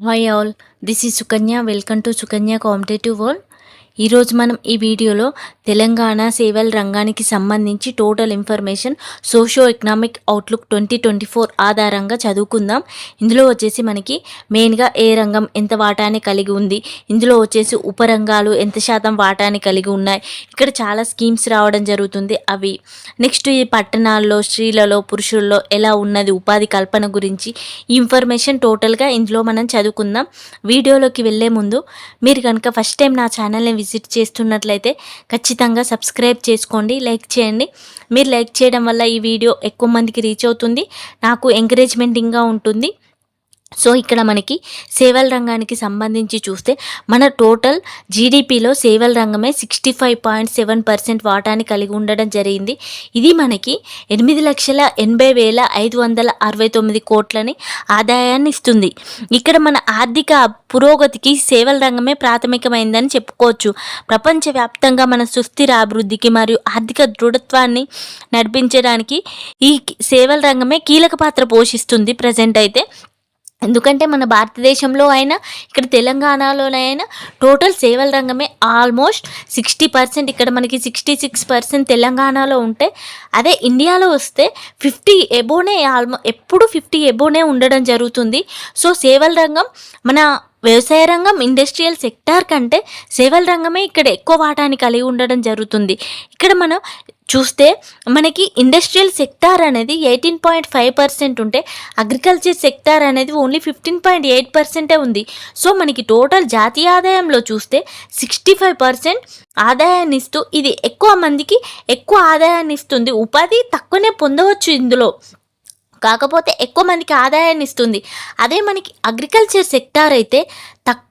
Hi all, this is Sukanya. Welcome to Sukanya competitive world. ఈరోజు మనం ఈ వీడియోలో తెలంగాణ సేవల రంగానికి సంబంధించి total information socio economic outlook 2024 ఆధారంగా చదువుకుందాం. ఇందులో వచ్చేసి మనకి మెయిన్గా ఏ రంగం ఎంత వాటాని కలిగి ఉంది, ఇందులో వచ్చేసి ఉపరంగాలు ఎంత శాతం వాటాని కలిగి ఉన్నాయి, ఇక్కడ చాలా స్కీమ్స్ రావడం జరుగుతుంది అవి. నెక్స్ట్ ఈ పట్టణాల్లో స్త్రీలలో పురుషుల్లో ఎలా ఉన్నది ఉపాధి కల్పన గురించి ఈ ఇన్ఫర్మేషన్ టోటల్గా ఇందులో మనం చదువుకుందాం. వీడియోలోకి వెళ్ళే ముందు మీరు కనుక ఫస్ట్ టైం నా ఛానల్ని విజిట్ చేస్తున్నట్లయితే ఖచ్చితంగా సబ్స్క్రైబ్ చేసుకోండి, లైక్ చేయండి. మీరు లైక్ చేయడం వల్ల ఈ వీడియో ఎక్కువ మందికి రీచ్ అవుతుంది, నాకు ఎంకరేజ్మెంటింగ్గా ఉంటుంది. సో ఇక్కడ మనకి సేవల రంగానికి సంబంధించి చూస్తే మన టోటల్ జీడిపిలో సేవల రంగమే 65.7% వాటాని కలిగి ఉండడం జరిగింది. ఇది మనకి 8,80,569 కోట్లని ఆదాయాన్ని ఇస్తుంది. ఇక్కడ మన ఆర్థిక పురోగతికి సేవల రంగమే ప్రాథమికమైందని చెప్పుకోవచ్చు. ప్రపంచవ్యాప్తంగా మన సుస్థిర అభివృద్ధికి మరియు ఆర్థిక దృఢత్వాన్ని నడిపించడానికి ఈ సేవల రంగమే కీలక పాత్ర పోషిస్తుంది ప్రజెంట్ అయితే. ఎందుకంటే మన భారతదేశంలో అయినా ఇక్కడ తెలంగాణలోనైనా టోటల్ సేవల రంగమే ఆల్మోస్ట్ 60%, ఇక్కడ మనకి 66% తెలంగాణలో ఉంటే అదే ఇండియాలో వస్తే 50 ఎబోనే ఎప్పుడు 50 ఎబోనే ఉండడం జరుగుతుంది. సో సేవల రంగం మన వ్యవసాయ రంగం ఇండస్ట్రియల్ సెక్టార్ కంటే సేవల రంగమే ఇక్కడ ఎక్కువ వాటాని కలిగి ఉండడం జరుగుతుంది. ఇక్కడ మనం చూస్తే మనకి ఇండస్ట్రియల్ సెక్టార్ అనేది 18.5% ఉంటే అగ్రికల్చర్ సెక్టార్ అనేది ఓన్లీ 15.8% ఉంది. సో మనకి టోటల్ జాతీయ ఆదాయంలో చూస్తే 65% ఆదాయాన్ని ఇస్తూ ఇది ఎక్కువ మందికి ఎక్కువ ఆదాయాన్ని ఇస్తుంది. ఉపాధి తక్కువనే పొందవచ్చు ఇందులో, కాకపోతే ఎక్కువ మందికి ఆదాయాన్ని ఇస్తుంది. అదే మనకి అగ్రికల్చర్ సెక్టార్ అయితే తక్కువ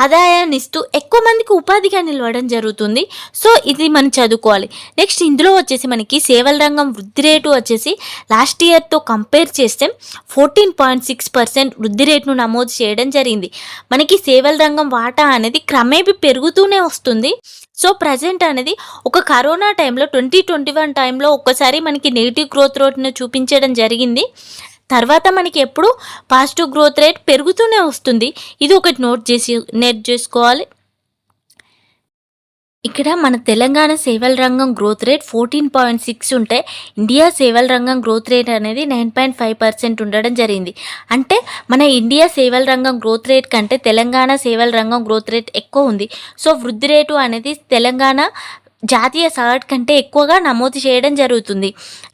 ఆదాయాన్ని ఇస్తూ ఎక్కువ మందికి ఉపాధిగా నిలవడం జరుగుతుంది. సో ఇది మనం చదువుకోవాలి. నెక్స్ట్ ఇందులో వచ్చేసి మనకి సేవల రంగం వృద్ధి రేటు వచ్చేసి లాస్ట్ ఇయర్తో కంపేర్ చేస్తే 14.6% వృద్ధి రేటును నమోదు చేయడం జరిగింది. మనకి సేవల రంగం వాటా అనేది క్రమేపీ పెరుగుతూనే వస్తుంది. సో ప్రజెంట్ అనేది ఒక కరోనా టైంలో 2021 టైంలో ఒక్కసారి మనకి నెగిటివ్ గ్రోత్ రేట్ను చూపించడం జరిగింది. తర్వాత మనకి ఎప్పుడు పాజిటివ్ గ్రోత్ రేట్ పెరుగుతూనే వస్తుంది. ఇది ఒకటి నోట్ చేసుకోవాలి. ఇక్కడ మన తెలంగాణ సేవల రంగం గ్రోత్ రేట్ 14.6 ఉంటే ఇండియా సేవల రంగం గ్రోత్ రేట్ అనేది 9.5% ఉండడం జరిగింది. అంటే మన ఇండియా సేవల రంగం గ్రోత్ రేట్ కంటే తెలంగాణ సేవల రంగం గ్రోత్ రేట్ ఎక్కువ ఉంది. సో వృద్ధి రేటు అనేది తెలంగాణ జాతీయ సగటు కంటే ఎక్కువగా నమోదు చేయడం జరుగుతుంది.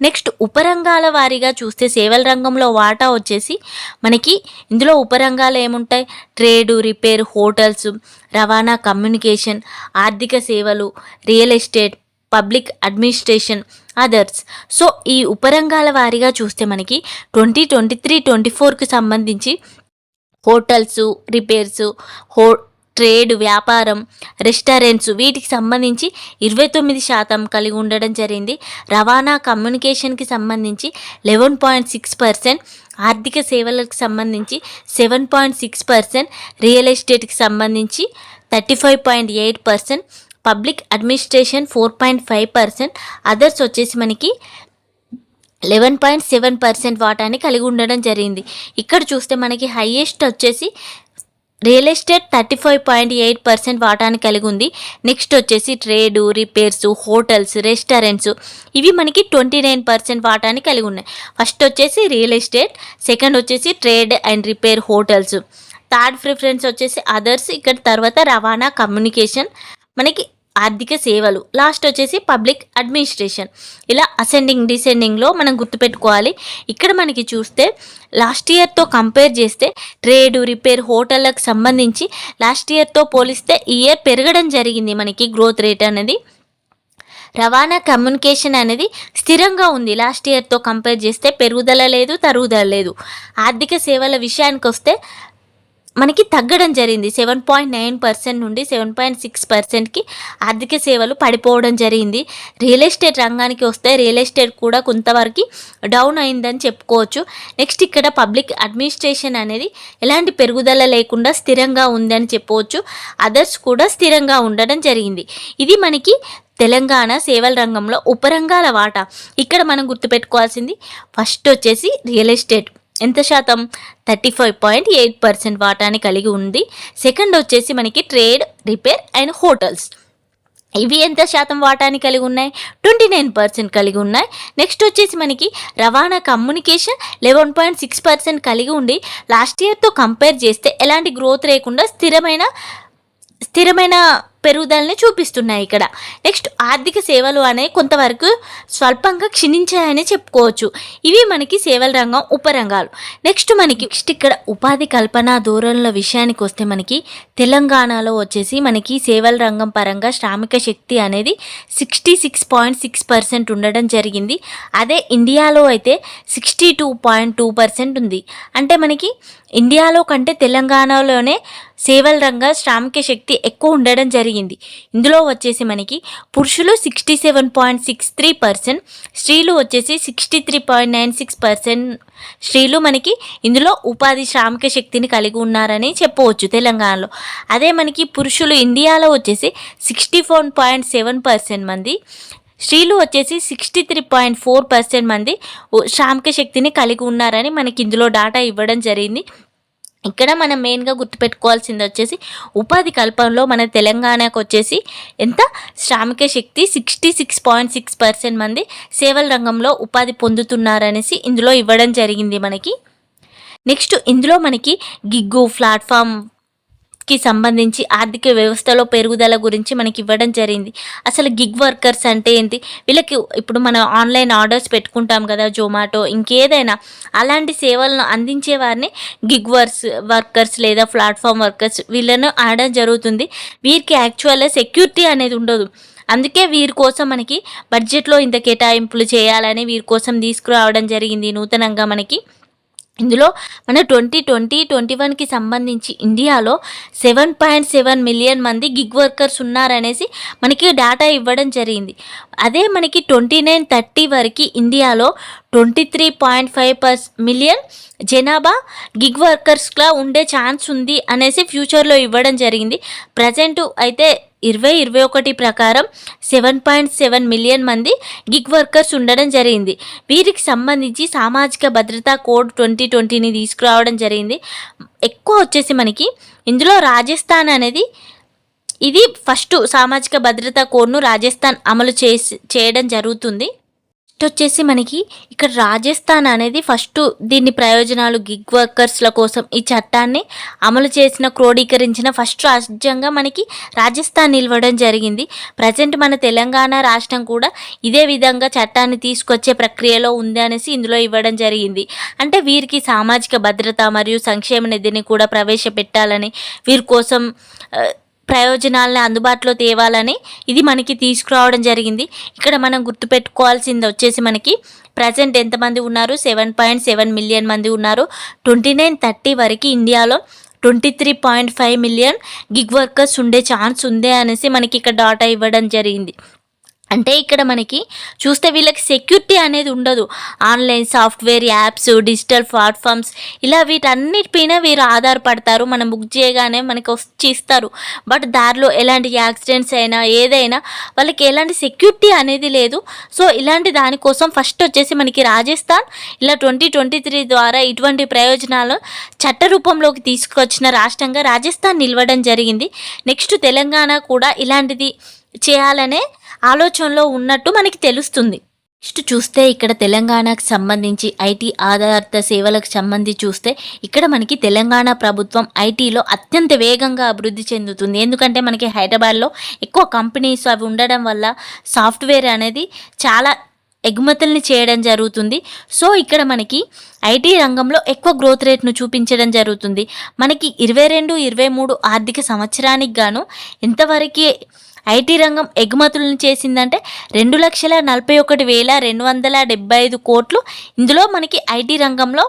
నెక్స్ట్ ఉపరంగాల వారీగా చూస్తే సేవల రంగంలో వాటా వచ్చేసి మనకి ఇందులో ఉపరంగాలు ఏముంటాయి, ట్రేడు, రిపేర్, హోటల్స్, రవాణా, కమ్యూనికేషన్, ఆర్థిక సేవలు, real estate, public administration, others. So ఈ ఉపరంగాల వారీగా చూస్తే మనకి 2023-24కి సంబంధించి హోటల్స్, రిపేర్స్, ట్రేడ్, వ్యాపారం, రెస్టారెంట్స్ వీటికి సంబంధించి 29% కలిగి ఉండడం జరిగింది. రవాణా, కమ్యూనికేషన్కి సంబంధించి 11.6%, ఆర్థిక సేవలకు సంబంధించి 7.6%, రియల్ ఎస్టేట్కి సంబంధించి 35.8%, పబ్లిక్ అడ్మినిస్ట్రేషన్ 4.5%, అదర్స్ వచ్చేసి మనకి 11.7% వాటాని కలిగి ఉండడం జరిగింది. ఇక్కడ చూస్తే మనకి హైయెస్ట్ వచ్చేసి రియల్ ఎస్టేట్ 35.8% వాటాని కలిగి ఉంది. నెక్స్ట్ వచ్చేసి ట్రేడు, రిపేర్స్, హోటల్స్, రెస్టారెంట్స్ ఇవి మనకి 29% వాటాని కలిగి ఉన్నాయి. ఫస్ట్ వచ్చేసి రియల్ ఎస్టేట్, సెకండ్ వచ్చేసి trade and repair, hotels, third preference వచ్చేసి అదర్స్, ఇక్కడ తర్వాత రవాణా, కమ్యూనికేషన్, మనకి ఆర్థిక సేవలు, లాస్ట్ వచ్చేసి పబ్లిక్ అడ్మినిస్ట్రేషన్. ఇలా అసెండింగ్ డిసెండింగ్లో మనం గుర్తుపెట్టుకోవాలి. ఇక్కడ మనకి చూస్తే లాస్ట్ ఇయర్తో కంపేర్ చేస్తే ట్రేడు, రిపేర్, హోటళ్ళకు సంబంధించి లాస్ట్ ఇయర్తో పోలిస్తే ఈ ఇయర్ పెరగడం జరిగింది మనకి గ్రోత్ రేట్ అనేది. రవాణా, కమ్యూనికేషన్ అనేది స్థిరంగా ఉంది, లాస్ట్ ఇయర్తో కంపేర్ చేస్తే పెరుగుదల లేదు, తరుగుదల లేదు. ఆర్థిక సేవల విషయానికి వస్తే మనకి తగ్గడం జరిగింది. 7.9% నుండి 7.6%కి ఆర్థిక సేవలు పడిపోవడం జరిగింది. రియల్ ఎస్టేట్ రంగానికి వస్తే రియల్ ఎస్టేట్ కూడా కొంతవరకు డౌన్ అయిందని చెప్పుకోవచ్చు. నెక్స్ట్ ఇక్కడ పబ్లిక్ అడ్మినిస్ట్రేషన్ అనేది ఎలాంటి పెరుగుదల లేకుండా స్థిరంగా ఉందని చెప్పవచ్చు. అదర్స్ కూడా స్థిరంగా ఉండడం జరిగింది. ఇది మనకి తెలంగాణ సేవల రంగంలో ఉపరంగాల వాటా. ఇక్కడ మనం గుర్తుపెట్టుకోవాల్సింది ఫస్ట్ వచ్చేసి రియల్ ఎస్టేట్, ఎంత శాతం? 35.8% వాటాని కలిగి ఉంది. సెకండ్ వచ్చేసి మనకి ట్రేడ్, రిపేర్ అండ్ హోటల్స్. ఇవి ఎంత శాతం వాటాని కలిగి ఉన్నాయి? 29% కలిగి ఉన్నాయి. నెక్స్ట్ వచ్చేసి మనకి రవాణా, కమ్యూనికేషన్ 11.6% కలిగి ఉండి లాస్ట్ ఇయర్తో కంపేర్ చేస్తే ఎలాంటి గ్రోత్ లేకుండా స్థిరమైన పెరుగుదలని చూపిస్తున్నాయి ఇక్కడ. నెక్స్ట్ ఆర్థిక సేవలు అనేవి కొంతవరకు స్వల్పంగా క్షీణించాయని చెప్పుకోవచ్చు. ఇవి మనకి సేవల రంగం ఉపరంగాలు. నెక్స్ట్ ఇక్కడ ఉపాధి కల్పన ధోరణుల విషయానికి వస్తే మనకి తెలంగాణలో వచ్చేసి మనకి సేవల రంగం పరంగా శ్రామిక శక్తి అనేది 66.6% ఉండడం జరిగింది. అదే ఇండియాలో అయితే 62.2% ఉంది. అంటే మనకి ఇండియాలో కంటే తెలంగాణలోనే సేవల రంగ శ్రామిక శక్తి ఎక్కువ ఉండడం జరిగింది. ఇందులో వచ్చేసి మనకి పురుషులు 67.63%, స్త్రీలు వచ్చేసి 63.96% స్త్రీలు మనకి ఇందులో ఉపాధి శ్రామిక శక్తిని కలిగి ఉన్నారని చెప్పవచ్చు తెలంగాణలో. అదే మనకి పురుషులు ఇండియాలో వచ్చేసి 64.7% మంది, స్త్రీలు వచ్చేసి 63.4% మంది శ్రామిక శక్తిని కలిగి ఉన్నారని మనకి ఇందులో డాటా ఇవ్వడం జరిగింది. ఇక్కడ మనం మెయిన్గా గుర్తుపెట్టుకోవాల్సింది వచ్చేసి ఉపాధి కల్పనలో మన తెలంగాణకు వచ్చేసి ఎంత శ్రామిక శక్తి 66.6% మంది సేవల రంగంలో ఉపాధి పొందుతున్నారనేసి ఇందులో ఇవ్వడం జరిగింది మనకి. నెక్స్ట్ ఇందులో మనకి గిగ్గు ప్లాట్ఫామ్కి సంబంధించి ఆర్థిక వ్యవస్థలో పెరుగుదల గురించి మనకి ఇవ్వడం జరిగింది. అసలు గిగ్ వర్కర్స్ అంటే ఏంటి? వీళ్ళకి ఇప్పుడు మనం ఆన్లైన్ ఆర్డర్స్ పెట్టుకుంటాం కదా, జొమాటో ఇంకేదైనా అలాంటి సేవలను అందించే వారిని గిగ్ వర్కర్స్ లేదా ప్లాట్ఫామ్ వర్కర్స్ వీళ్ళను ఆడడం జరుగుతుంది. వీరికి యాక్చువల్గా సెక్యూరిటీ అనేది ఉండదు. అందుకే వీరి కోసం మనకి బడ్జెట్లో ఇంత కేటాయింపులు చేయాలని వీరి కోసం తీసుకురావడం జరిగింది నూతనంగా మనకి. ఇందులో మన 2020-21కి సంబంధించి ఇండియాలో 7.7 మిలియన్ మంది గిగ్ వర్కర్స్ ఉన్నారనేసి మనకి డేటా ఇవ్వడం జరిగింది. అదే మనకి 29-30 వరకు ఇండియాలో 23.5 మిలియన్ జనాభా గిగ్ వర్కర్స్లా ఉండే ఛాన్స్ ఉంది అనేసి ఫ్యూచర్లో ఇవ్వడం జరిగింది. ప్రజెంట్ అయితే 2021 ప్రకారం 7.7 మిలియన్ మంది గిగ్ వర్కర్స్ ఉండడం జరిగింది. వీరికి సంబంధించి సామాజిక భద్రతా కోడ్ 2020ని తీసుకురావడం జరిగింది. ఎక్కువ వచ్చేసి మనకి ఇందులో రాజస్థాన్ అనేది ఇది ఫస్ట్ సామాజిక భద్రతా కోడ్ను రాజస్థాన్ అమలు చేయడం జరుగుతుంది. నెక్స్ట్ వచ్చేసి మనకి ఇక్కడ రాజస్థాన్ అనేది ఫస్ట్ దీన్ని ప్రయోజనాలు గిగ్ వర్కర్స్ల కోసం ఈ చట్టాన్ని అమలు చేసిన క్రోడీకరించిన ఫస్ట్ రాజ్యంగా మనకి రాజస్థాన్ నిలవడం జరిగింది. ప్రజెంట్ మన తెలంగాణ రాష్ట్రం కూడా ఇదే విధంగా చట్టాన్ని తీసుకొచ్చే ప్రక్రియలో ఉంది అనేసి ఇందులో ఇవ్వడం జరిగింది. అంటే వీరికి సామాజిక భద్రత మరియు సంక్షేమ నిధిని కూడా ప్రవేశపెట్టాలని వీరి కోసం ప్రయోజనాలను అందుబాటులో తేవాలని ఇది మనకి తీసుకురావడం జరిగింది. ఇక్కడ మనం గుర్తుపెట్టుకోవాల్సింది వచ్చేసి మనకి ప్రజెంట్ ఎంతమంది ఉన్నారు? 7.7 మిలియన్ మంది ఉన్నారు. 29-30 వరకు ఇండియాలో 23.5 మిలియన్ గిగ్ వర్కర్స్ ఉండే ఛాన్స్ ఉంది అనేసి మనకి ఇక్కడ డాటా ఇవ్వడం జరిగింది. అంటే ఇక్కడ మనకి చూస్తే వీళ్ళకి సెక్యూరిటీ అనేది ఉండదు. Online software, apps, digital platforms ఇలా వీటన్నిటిపైన వీరు ఆధారపడతారు. మనం బుక్ చేయగానే మనకి వచ్చి ఇస్తారు. బట్ దారిలో ఎలాంటి యాక్సిడెంట్స్ అయినా ఏదైనా వాళ్ళకి ఎలాంటి సెక్యూరిటీ అనేది లేదు. సో ఇలాంటి దానికోసం ఫస్ట్ వచ్చేసి మనకి రాజస్థాన్ ఇలా 2023 ద్వారా ఇటువంటి ప్రయోజనాలు చట్ట రూపంలోకి తీసుకొచ్చిన రాష్ట్రంగా రాజస్థాన్ నిలవడం జరిగింది. నెక్స్ట్ తెలంగాణ కూడా ఇలాంటిది చేయాలనే ఆలోచనలో ఉన్నట్టు మనకి తెలుస్తుంది. నెక్స్ట్ చూస్తే ఇక్కడ తెలంగాణకు సంబంధించి ఐటీ ఆధారిత సేవలకు సంబంధించి చూస్తే ఇక్కడ మనకి తెలంగాణ ప్రభుత్వం ఐటీలో అత్యంత వేగంగా అభివృద్ధి చెందుతుంది. ఎందుకంటే మనకి హైదరాబాద్లో ఎక్కువ కంపెనీస్ అవి ఉండడం వల్ల సాఫ్ట్వేర్ అనేది చాలా ఎగుమతుల్ని చేయడం జరుగుతుంది. సో ఇక్కడ మనకి ఐటీ రంగంలో ఎక్కువ గ్రోత్ రేట్ను చూపించడం జరుగుతుంది. మనకి 22-23 ఆర్థిక సంవత్సరానికి గాను ఎంతవరకు ఐటీ రంగం ఎగుమతులను చేసిందంటే 2,41,275 కోట్లు ఇందులో మనకి ఐటీ రంగంలో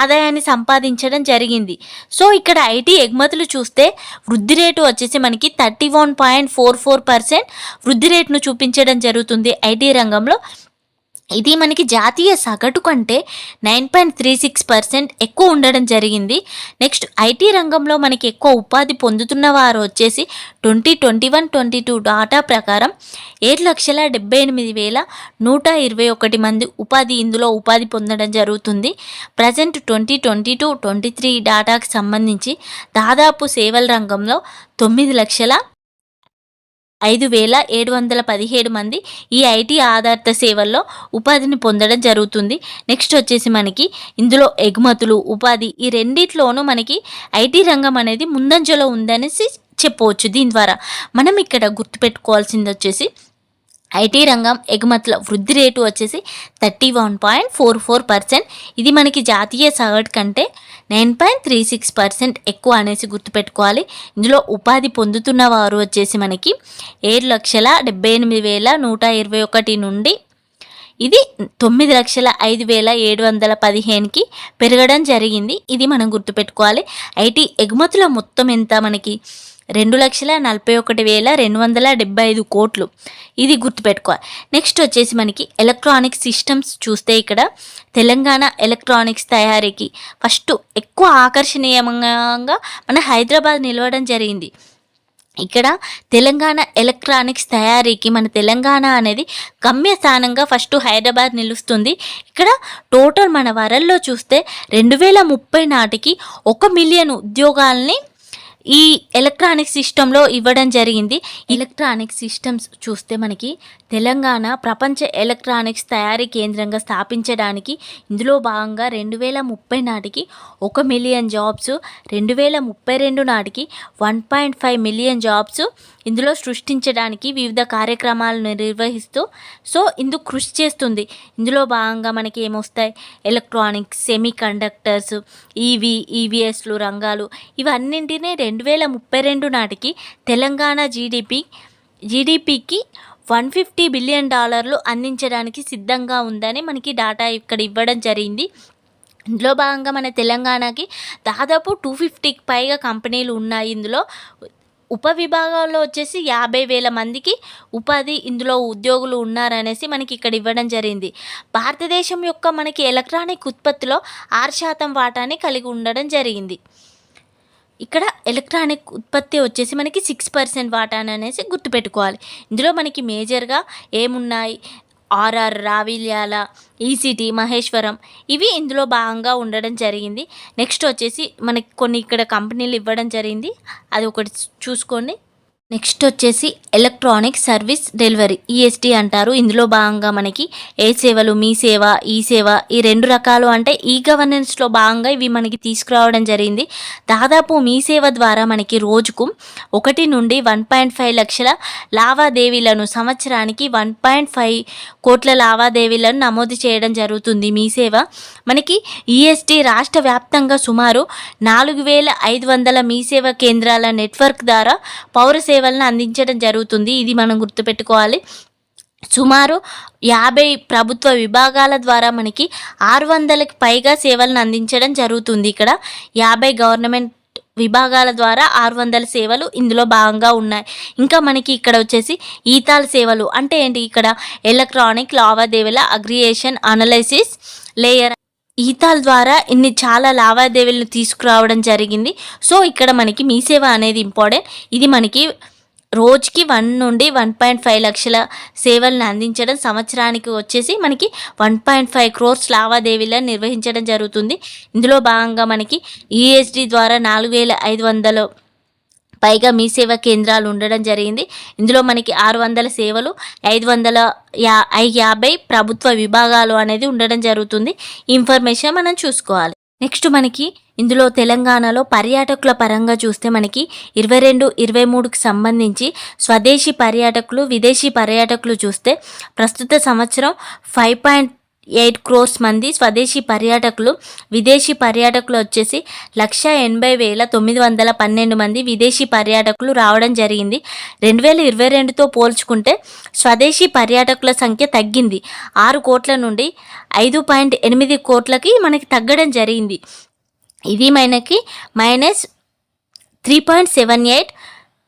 ఆదాయాన్ని సంపాదించడం జరిగింది. సో ఇక్కడ ఐటీ ఎగుమతులు చూస్తే వృద్ధి రేటు వచ్చేసి మనకి 31.44% వృద్ధి రేటును చూపించడం జరుగుతుంది ఐటీ రంగంలో. ఇది మనకి జాతీయ సగటు కంటే 9.36% ఎక్కువ ఉండడం జరిగింది. నెక్స్ట్ ఐటీ రంగంలో మనకి ఎక్కువ ఉపాధి పొందుతున్న వారు వచ్చేసి 2021-22 డాటా ప్రకారం 7,78,121 మంది ఇందులో ఉపాధి పొందడం జరుగుతుంది. ప్రజెంట్ 2022-23 డాటాకి సంబంధించి దాదాపు సేవల రంగంలో 9,05,717 మంది ఈ ఐటీ ఆధారిత సేవల్లో ఉపాధిని పొందడం జరుగుతుంది. నెక్స్ట్ వచ్చేసి మనకి ఇందులో ఎగుమతులు, ఉపాధి ఈ రెండిట్లోనూ మనకి ఐటీ రంగం అనేది ముందంజలో ఉందనేసి చెప్పవచ్చు. దీని ద్వారా మనం ఇక్కడ గుర్తుపెట్టుకోవాల్సింది వచ్చేసి ఐటీ రంగం ఎగుమతుల వృద్ధి రేటు వచ్చేసి 31.44%. ఇది మనకి జాతీయ సగటు కంటే 9.36% ఎక్కువ అనేసి గుర్తుపెట్టుకోవాలి. ఇందులో ఉపాధి పొందుతున్న వారు వచ్చేసి మనకి 7,78,121 నుండి ఇది 9,05,715కి పెరగడం జరిగింది. ఇది మనం గుర్తుపెట్టుకోవాలి. ఐటీ ఎగుమతుల మొత్తం ఎంత మనకి 2,41,275 కోట్లు. ఇది గుర్తుపెట్టుకోవాలి. నెక్స్ట్ వచ్చేసి మనకి ఎలక్ట్రానిక్ సిస్టమ్స్ చూస్తే ఇక్కడ తెలంగాణ ఎలక్ట్రానిక్స్ తయారీకి ఫస్ట్ ఎక్కువ ఆకర్షణీయంగా మన హైదరాబాద్ నిలవడం జరిగింది. ఇక్కడ తెలంగాణ ఎలక్ట్రానిక్స్ తయారీకి మన తెలంగాణ అనేది గమ్యస్థానంగా ఫస్ట్ హైదరాబాద్ నిలుస్తుంది. ఇక్కడ టోటల్ మన వరల్లో చూస్తే 2030 నాటికి 1 మిలియన్ ఉద్యోగాల్ని ఈ ఎలక్ట్రానిక్ సిస్టంలో ఇవ్వడం జరిగింది. ఎలక్ట్రానిక్ సిస్టమ్స్ చూస్తే మనకి తెలంగాణ ప్రపంచ ఎలక్ట్రానిక్స్ తయారీ కేంద్రంగా స్థాపించడానికి ఇందులో భాగంగా 2030 నాటికి 1 మిలియన్ జాబ్స్, 2032 నాటికి 1.5 మిలియన్ జాబ్స్ ఇందులో సృష్టించడానికి వివిధ కార్యక్రమాలు నిర్వహిస్తూ ఇందుకు కృషి చేస్తుంది. ఇందులో భాగంగా మనకి ఏమొస్తాయి, ఎలక్ట్రానిక్స్, సెమీ కండక్టర్స్, ఈవీఎస్లు రంగాలు ఇవన్నింటినీ 2032 నాటికి తెలంగాణ జీడిపికి $150 బిలియన్ అందించడానికి సిద్ధంగా ఉందని మనకి డాటా ఇక్కడ ఇవ్వడం జరిగింది. ఇందులో భాగంగా మన తెలంగాణకి దాదాపు 250కి పైగా కంపెనీలు ఉన్నాయి. ఇందులో ఉపవిభాగాల్లో వచ్చేసి 50,000 మందికి ఉపాధి ఇందులో ఉద్యోగులు ఉన్నారనేసి మనకి ఇక్కడ ఇవ్వడం జరిగింది. భారతదేశం యొక్క మనకి ఎలక్ట్రానిక్ ఉత్పత్తిలో 6% వాటాని కలిగి ఉండడం జరిగింది. ఇక్కడ ఎలక్ట్రానిక్ ఉత్పత్తి వచ్చేసి మనకి 6% వాటాను అనేసి గుర్తుపెట్టుకోవాలి. ఇందులో మనకి మేజర్గా ఏమున్నాయి, ఆర్ఆర్, రావిల్యాల, ఈసీటీ, మహేశ్వరం ఇవి ఇందులో భాగంగా ఉండడం జరిగింది. నెక్స్ట్ వచ్చేసి మనకి కొన్ని ఇక్కడ కంపెనీలు ఇవ్వడం జరిగింది, అది ఒకటి చూసుకోండి. నెక్స్ట్ వచ్చేసి ఎలక్ట్రానిక్ సర్వీస్ డెలివరీ ఈఎస్టీ అంటారు. ఇందులో భాగంగా మనకి ఏ సేవలు, మీ సేవ, ఈ సేవ ఈ 2 రకాలు అంటే ఈ గవర్నెన్స్లో భాగంగా ఇవి మనకి తీసుకురావడం జరిగింది. దాదాపు మీ సేవ ద్వారా మనకి రోజుకు 1 నుండి 1.5 లక్షల లావాదేవీలను, సంవత్సరానికి 1.5 కోట్ల లావాదేవీలను నమోదు చేయడం జరుగుతుంది. మీ సేవ మనకి ఈఎస్టీ రాష్ట్ర వ్యాప్తంగా సుమారు 4,500 మీ సేవ కేంద్రాల నెట్వర్క్ ద్వారా పౌర సేవలను అందించడం జరుగుతుంది. ఇది మనం గుర్తుపెట్టుకోవాలి. సుమారు 50 ప్రభుత్వ విభాగాల ద్వారా మనకి 600కి పైగా సేవలను అందించడం జరుగుతుంది. ఇక్కడ 50 గవర్నమెంట్ విభాగాల ద్వారా 600 సేవలు ఇందులో భాగంగా ఉన్నాయి. ఇంకా మనకి ఇక్కడ వచ్చేసి ఈతాల సేవలు అంటే ఏంటి, ఇక్కడ ఎలక్ట్రానిక్ లావాదేవీల అగ్రిగేషన్ అనలైసిస్ లేయర్ ఈతాల ద్వారా చాలా లావాదేవీలను తీసుకురావడం జరిగింది. ఇక్కడ మనకి మీ సేవ అనేది ఇంపార్టెంట్. ఇది మనకి రోజుకి 1 నుండి 1.5 లక్షల సేవలను అందించడం, సంవత్సరానికి వచ్చేసి మనకి 1.5 crores లావాదేవీలను నిర్వహించడం జరుగుతుంది. ఇందులో భాగంగా మనకి ఈఎస్డి ద్వారా 4,500 పైగా మీ సేవ కేంద్రాలు ఉండడం జరిగింది. ఇందులో మనకి 600 సేవలు, 550 ప్రభుత్వ విభాగాలు అనేది ఉండడం జరుగుతుంది. ఇన్ఫర్మేషన్ మనం చూసుకోవాలి. నెక్స్ట్ మనకి ఇందులో తెలంగాణలో పర్యాటకుల పరంగా చూస్తే మనకి 22-23కి సంబంధించి స్వదేశీ పర్యాటకులు, విదేశీ పర్యాటకులు చూస్తే ప్రస్తుత సంవత్సరం 5.8 crores మంది స్వదేశీ పర్యాటకులు, విదేశీ పర్యాటకులు వచ్చేసి 180,912 మంది విదేశీ పర్యాటకులు రావడం జరిగింది. 2022తో పోల్చుకుంటే స్వదేశీ పర్యాటకుల సంఖ్య తగ్గింది. 6 కోట్ల నుండి 5.8 కోట్లకి మనకి తగ్గడం జరిగింది. ఇది మనకి -3.78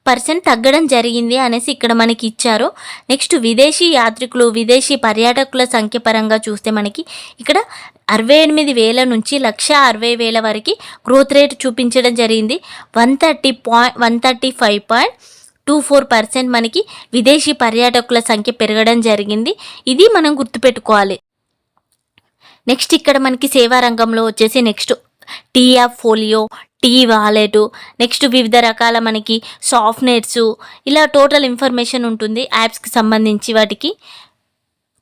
6% తగ్గడం జరిగింది అనేసి ఇక్కడ మనకి ఇచ్చారు. నెక్స్ట్ విదేశీ యాత్రికులు, విదేశీ పర్యాటకుల సంఖ్య పరంగా చూస్తే మనకి ఇక్కడ 68,000 నుంచి 1,60,000 వరకు గ్రోత్ రేట్ చూపించడం జరిగింది. 135.24% మనకి విదేశీ పర్యాటకుల సంఖ్య పెరగడం జరిగింది. ఇది మనం గుర్తుపెట్టుకోవాలి. నెక్స్ట్ ఇక్కడ మనకి సేవా రంగంలో వచ్చేసి next T app folio, T wallet, next వివిధ రకాల మనకి సాఫ్ట్‌వేర్స్, ఇలా టోటల్ ఇన్ఫర్మేషన్ ఉంటుంది యాప్స్కి సంబంధించి. వాటికి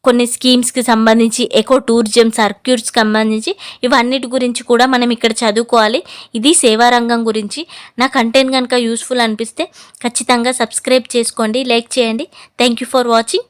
కొన్ని స్కీమ్స్కి సంబంధించి, ఎకో టూరిజం సర్క్యూట్స్కి సంబంధించి ఇవన్నిటి గురించి కూడా మనం ఇక్కడ చదువుకోవాలి. ఇది సేవా రంగం గురించి. నా కంటెంట్ కనుక యూస్ఫుల్ అనిపిస్తే ఖచ్చితంగా సబ్స్క్రైబ్ చేసుకోండి, లైక్ చేయండి. Thank you for watching.